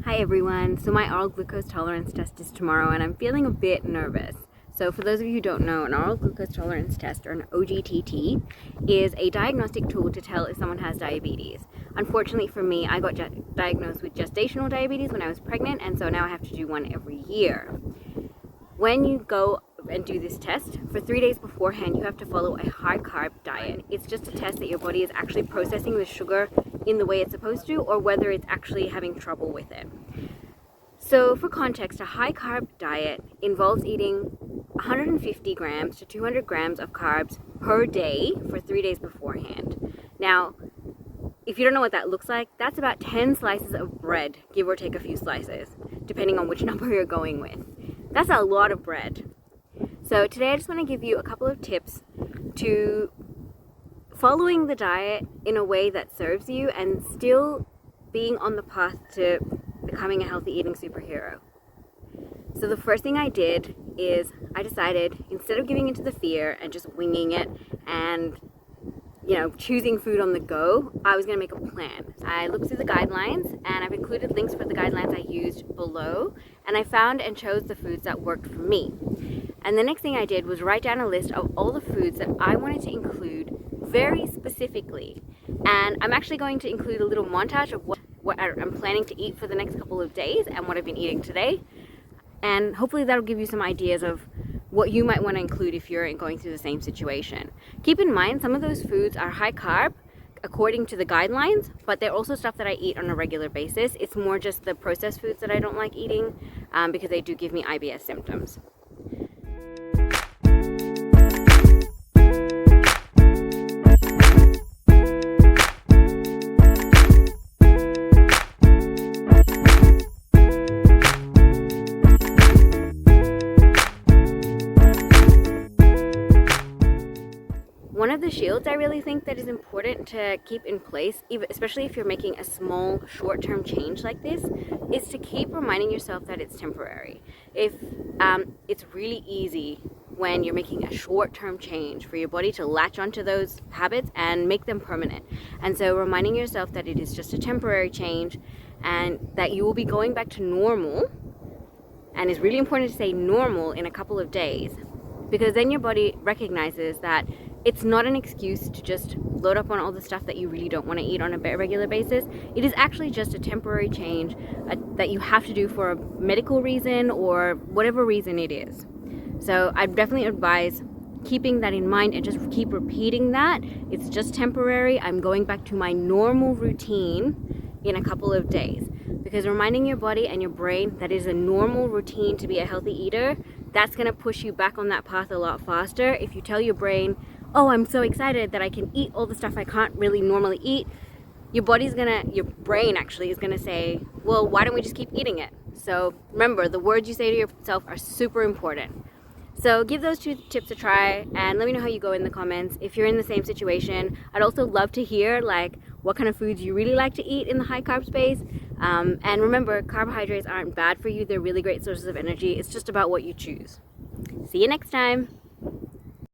Hi everyone, so my oral glucose tolerance test is tomorrow and I'm feeling a bit nervous. So for those of you who don't know, an oral glucose tolerance test, or an OGTT, is a diagnostic tool to tell if someone has diabetes. Unfortunately for me, I got diagnosed with gestational diabetes when I was pregnant, and so now I have to do one every year. When you go and do this test, for 3 days beforehand, you have to follow a high carb diet. It's just a test that your body is actually processing the sugar in the way it's supposed to, or whether it's actually having trouble with it. So for context, a high carb diet involves eating 150 grams to 200 grams of carbs per day for 3 days beforehand. Now, if you don't know what that looks like, that's about 10 slices of bread, give or take a few slices, depending on which number you're going with. That's a lot of bread. So today I just want to give you a couple of tips to following the diet in a way that serves you and still being on the path to becoming a healthy eating superhero. So the first thing I did is I decided, instead of giving into the fear and just winging it and choosing food on the go, I was going to make a plan. I looked through the guidelines, and I've included links for the guidelines I used below, and I found and chose the foods that worked for me. And the next thing I did was write down a list of all the foods that I wanted to include very specifically. And I'm actually going to include a little montage of what I'm planning to eat for the next couple of days and what I've been eating today. And hopefully that'll give you some ideas of what you might want to include if you're going through the same situation. Keep in mind, some of those foods are high carb according to the guidelines, but they're also stuff that I eat on a regular basis. It's more just the processed foods that I don't like eating because they do give me IBS symptoms. One of the shields I really think that is important to keep in place, especially if you're making a small short-term change like this, is to keep reminding yourself that it's temporary. It's really easy when you're making a short-term change for your body to latch onto those habits and make them permanent. And so reminding yourself that it is just a temporary change and that you will be going back to normal, and it's really important to say normal, in a couple of days, because then your body recognizes that it's not an excuse to just load up on all the stuff that you really don't want to eat on a regular basis. It is actually just a temporary change that you have to do for a medical reason or whatever reason it is. So I definitely advise keeping that in mind and just keep repeating that. It's just temporary. I'm going back to my normal routine in a couple of days. Because reminding your body and your brain that it is a normal routine to be a healthy eater, that's going to push you back on that path a lot faster. If you tell your brain, oh, I'm so excited that I can eat all the stuff I can't really normally eat, your brain actually is gonna say, well, why don't we just keep eating it? So remember, the words you say to yourself are super important. So give those 2 tips a try and let me know how you go in the comments. If you're in the same situation, I'd also love to hear what kind of foods you really like to eat in the high carb space. And remember, carbohydrates aren't bad for you. They're really great sources of energy. It's just about what you choose. See you next time.